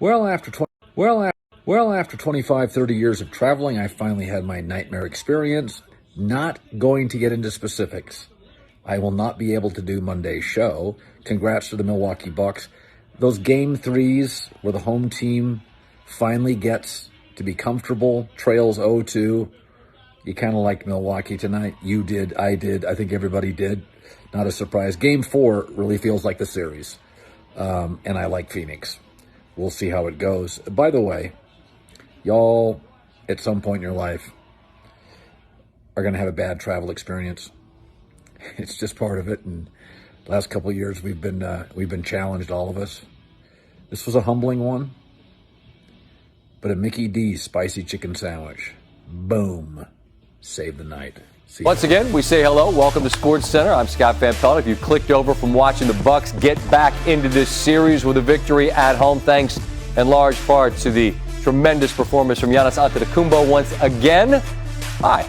Well, after 25, 30 years of traveling, I finally had my nightmare experience. Not going to get into specifics. I will not be able to do Monday's show. Congrats to the Milwaukee Bucks. Those game threes where the home team finally gets to be comfortable, trails 0-2. You kind of liked Milwaukee tonight. You did, I did, I think everybody did. Not a surprise. Game 4 really feels like the series. And I like Phoenix. We'll see how it goes. By the way, y'all, at some point in your life, are going to have a bad travel experience. It's just part of it. And the last couple of years, we've been challenged, all of us. This was a humbling one, but a Mickey D's spicy chicken sandwich, boom, saved the night. Once again, we say hello. Welcome to Sports Center. I'm Scott Van Pelt. If you clicked over from watching the Bucks get back into this series with a victory at home, thanks in large part to the tremendous performance from Giannis Antetokounmpo once again. Hi,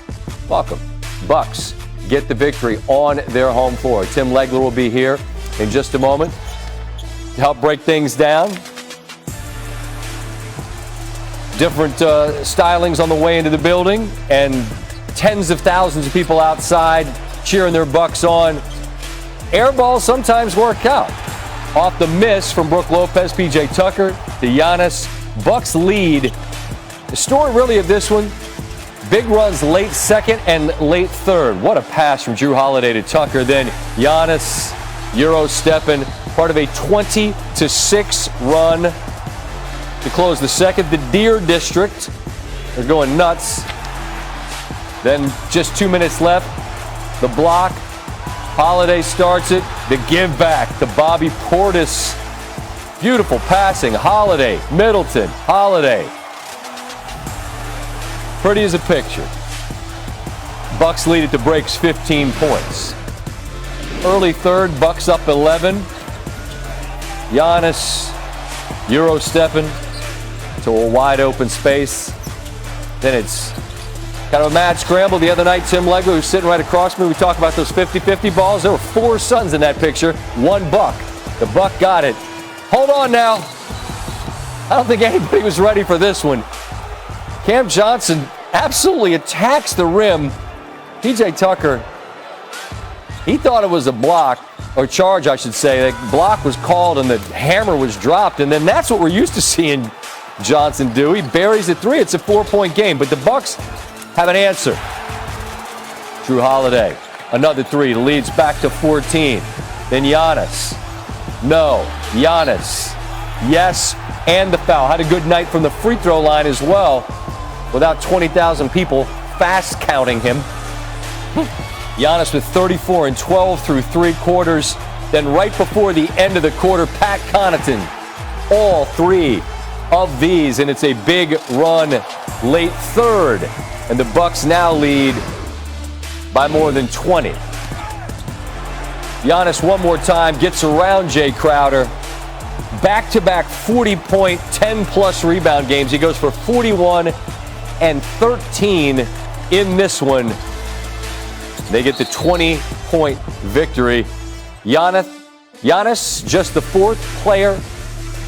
welcome. Bucks get the victory on their home floor. Tim Legler will be here in just a moment to help break things down. Different stylings on the way into the building, and tens of thousands of people outside cheering their Bucks on. Air balls sometimes work out. Off the miss from Brook Lopez, P.J. Tucker to Giannis. Bucks lead. The story really of this one, big runs late second and late third. What a pass from Jrue Holiday to Tucker. Then Giannis, Euro stepping, part of a 20-6 run to close the second. The Deer District, they're going nuts. Then just 2 minutes left. The block. Holiday starts it. The give back to Bobby Portis. Beautiful passing. Holiday, Middleton, Holiday. Pretty as a picture. Bucks lead it to breaks 15 points. Early third, Bucks up 11. Giannis, Euro stepping to a wide open space. Then it's kind of a mad scramble. The other night, Tim Legler, who's sitting right across me, we talk about those 50-50 balls. There were 4 Suns in that picture, 1 Buck. The Buck got it. Hold on now. I don't think anybody was ready for this one. Cam Johnson absolutely attacks the rim. P.J. Tucker, he thought it was a block, or charge, I should say. The block was called and the hammer was dropped, and then that's what we're used to seeing Johnson do. He buries a 3. It's a 4-point game, but the Bucks have an answer. Jrue Holiday, another 3, leads back to 14. Then Giannis. No. Giannis. Yes, and the foul. Had a good night from the free throw line as well, without 20,000 people fast counting him. Giannis with 34 and 12 through 3 quarters. Then right before the end of the quarter, Pat Connaughton. All 3 of these, and it's a big run late third. And the Bucks now lead by more than 20. Giannis one more time gets around Jay Crowder. Back-to-back 40-point, 10-plus rebound games. He goes for 41 and 13 in this one. They get the 20-point victory. Giannis, just the 4th player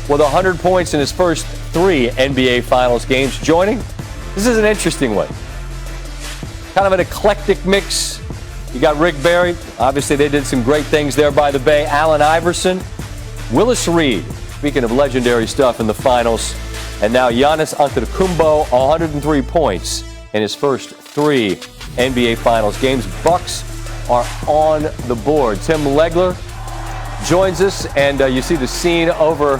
with 100 points in his first 3 NBA Finals games. Joining, this is an interesting one. Kind of an eclectic mix. You got Rick Barry. Obviously, they did some great things there by the Bay. Allen Iverson. Willis Reed. Speaking of legendary stuff in the finals. And now Giannis Antetokounmpo, 103 points in his first 3 NBA Finals games. Bucks are on the board. Tim Legler joins us, and you see the scene over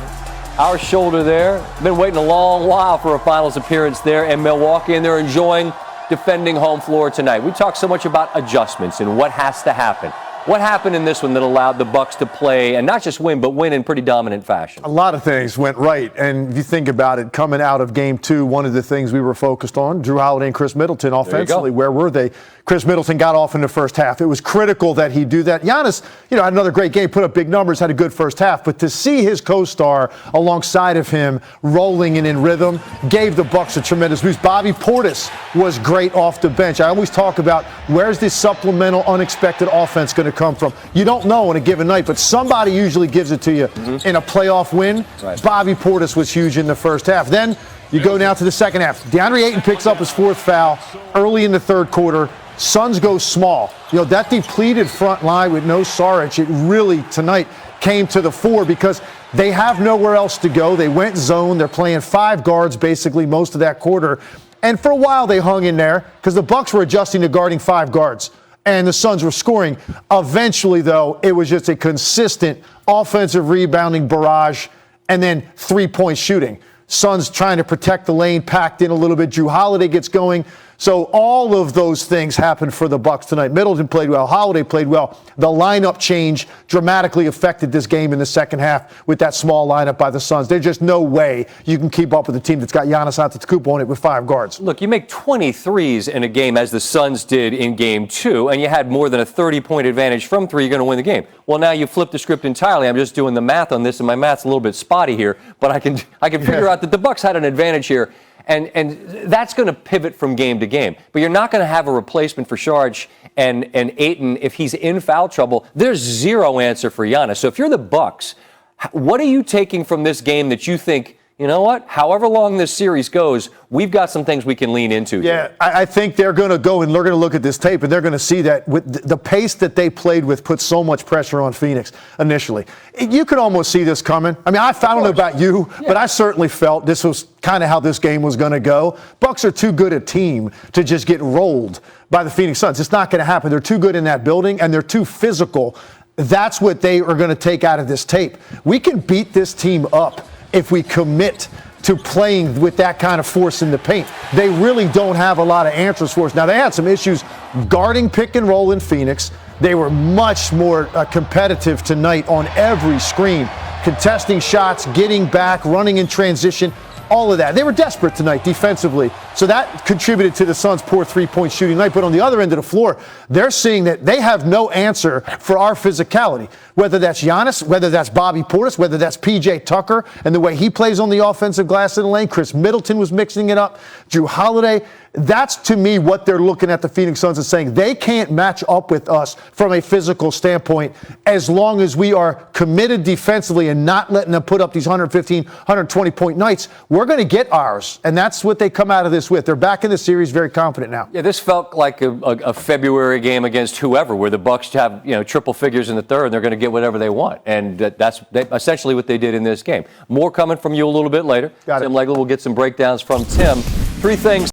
our shoulder there. Been waiting a long while for a finals appearance there in Milwaukee, and they're enjoying defending home floor tonight. We talk so much about adjustments and what has to happen. What happened in this one that allowed the Bucks to play and not just win, but win in pretty dominant fashion? A lot of things went right. And if you think about it, coming out of game 2, one of the things we were focused on, Jrue Holiday and Chris Middleton offensively, where were they? Chris Middleton got off in the first half. It was critical that he do that. Giannis, had another great game, put up big numbers, had a good first half. But to see his co-star alongside of him rolling and in rhythm gave the Bucks a tremendous boost. Bobby Portis was great off the bench. I always talk about where's this supplemental, unexpected offense going to to come from. You don't know on a given night, but somebody usually gives it to you in a playoff win. Right. Bobby Portis was huge in the first half. Then you go now to the second half. DeAndre Ayton picks up his 4th foul early in the third quarter. Suns go small. That depleted front line with no Saric, it really tonight came to the fore because they have nowhere else to go. They went zone. They're playing 5 guards basically most of that quarter. And for a while they hung in there because the Bucks were adjusting to guarding 5 guards. And the Suns were scoring. Eventually, though, it was just a consistent offensive rebounding barrage and then 3-point shooting. Suns trying to protect the lane, packed in a little bit. Drew Holiday gets going. So all of those things happened for the Bucks tonight. Middleton played well. Holiday played well. The lineup change dramatically affected this game in the second half with that small lineup by the Suns. There's just no way you can keep up with a team that's got Giannis Antetokounmpo on it with 5 guards. Look, you make 23s in a game as the Suns did in Game 2, and you had more than a 30-point advantage from 3, you're going to win the game. Well, now you flip the script entirely. I'm just doing the math on this, and my math's a little bit spotty here, but I can figure out that the Bucks had an advantage here. And that's going to pivot from game to game. But you're not going to have a replacement for Saric and Ayton if he's in foul trouble. There's zero answer for Giannis. So if you're the Bucks, what are you taking from this game that you think, you know what, however long this series goes, we've got some things we can lean into here? Yeah, I think they're going to go and they're going to look at this tape and they're going to see that with the pace that they played with put so much pressure on Phoenix initially. You could almost see this coming. I mean, I don't know about you, but I certainly felt this was kind of how this game was going to go. Bucks are too good a team to just get rolled by the Phoenix Suns. It's not going to happen. They're too good in that building and they're too physical. That's what they are going to take out of this tape. We can beat this team up if we commit to playing with that kind of force in the paint. They really don't have a lot of answers for us. Now, they had some issues guarding pick and roll in Phoenix. They were much more competitive tonight on every screen, contesting shots, getting back, running in transition, all of that. They were desperate tonight defensively. So that contributed to the Suns' poor 3-point shooting night. But on the other end of the floor, they're seeing that they have no answer for our physicality. Whether that's Giannis, whether that's Bobby Portis, whether that's P.J. Tucker and the way he plays on the offensive glass in the lane. Chris Middleton was mixing it up. Drew Holiday. That's, to me, what they're looking at the Phoenix Suns and saying they can't match up with us from a physical standpoint as long as we are committed defensively and not letting them put up these 115, 120-point nights. We're going to get ours, and that's what they come out of this with. They're back in the series very confident now. Yeah, this felt like a February game against whoever, where the Bucks have triple figures in the third, and they're going to get whatever they want. And that's essentially what they did in this game. More coming from you a little bit later. Got it. Tim Legler will get some breakdowns from Tim. 3 things.